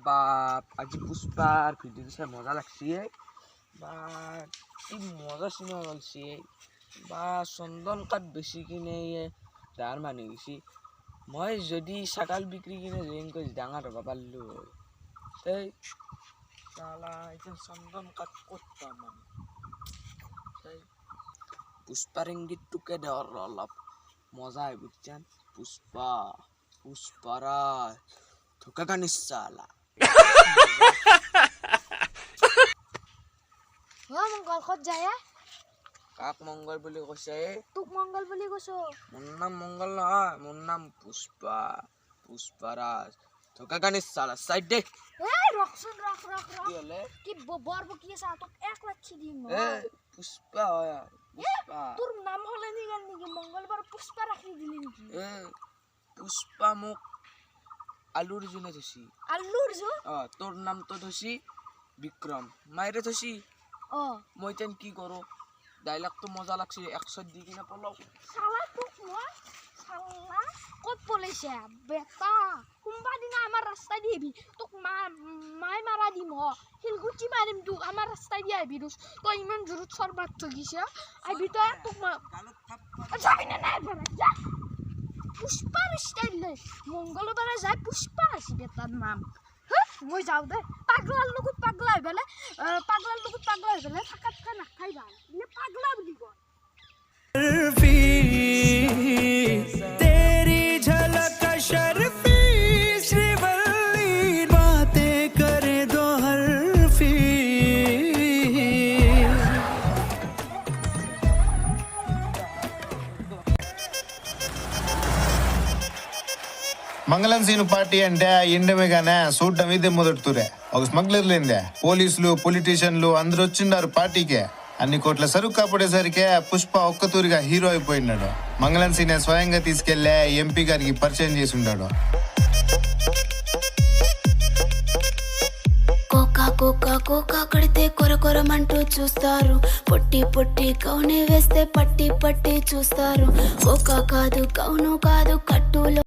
বাপ আজি পুষ্পার ভিডিও চাই মজা লাগছে বা কি মজা সিনেমা বলছি বা চন্দন কাঠ বেশি কিনে যার মানে গেছি মই যদি ছাগাল বিক্রি কিনে যেনকৈ ডাঙৰ হ'ব পারলো সেই শালা এখন চন্দন কাঠ ক'ত পাম মানে সেই পুষ্পাৰ ইংগিতটোকে দেওয়ার অলপ মজা হয় বুঝছেন পুষ্পারাজ ধোকা কানিস শালা মঙ্গল ক'ত যায় কাক মঙ্গল বুলি কৈছে তোক মঙ্গল বুলি কৈছো মোৰ নাম মঙ্গল নহয় মোৰ নাম পুষ্পাৰাজ ধোকা কানিস শালা সাইড দে ৰখচোন ৰখ কি হলে কি বৰ বকি আছে তোক 1 লাখ দিম পুষ্পা হয় পুষ্পা তোৰ নাম হলে নেকি মঙ্গলবাৰ পুষ্পা ৰাখি দিলি নেকি পুষ্পা মোক আলুৰ জুনে থৈছি তোৰ নামটো থৈছি বিক্ৰম মাইৰে থৈছি মই তেন কি কৰো ডাইলগটো মজা লাগছে 100 দি কিনে পলাও শালা তোক মই শালা ক'ত পলাইছে বেটা কোনবা দিনা আমাৰ ৰাস্তা দি আহিবি তোক মাই মাৰা দিম শিলগুটি মাৰিম তোক আমাৰ ৰাস্তা দি আহিবি তই ইমান জোৰত চৰবাত থগিছে আহিবি তই তোক যাবি না নাই যা পুষ্পাৰ ষ্টাইল মঙ্গলবাৰে যায় পুষ্পা আছে বেটাৰ নাম মই যাওঁ দে পাগলাৰ লগত পাগলা হৈ পেলাই থাকাতকৈ নাখাই ভাল বোলে পাগলা বুলি কয় तेरी झलक शर्फी श्रीवल्ली बातें करे दो हरफी మంగళం సీను పార్టీ అంటే ఇండమేగానే చూడటం ఇదే మొదటితురే ఒక స్మగ్లర్లేందే పోలీసులు పొలిటీషియన్లు అందరూ వచ్చిండారు పార్టీకే అన్ని కోట్ల సరుకు కాపాడేసరికే పుష్ప ఒక్కతూరిగా హీరో అయిపోయినాడు మంగళం సీనే స్వయంగా తీసుకెళ్లే ఎంపీ గారికి పరిచయం చేసి ఉన్నాడు కోకా కడితే కొరకొరమంటూ చూస్తారు పొట్టి కౌనే వేస్తే పట్టి చూస్తారు కోకా కాదు కౌను కాదు కట్టులో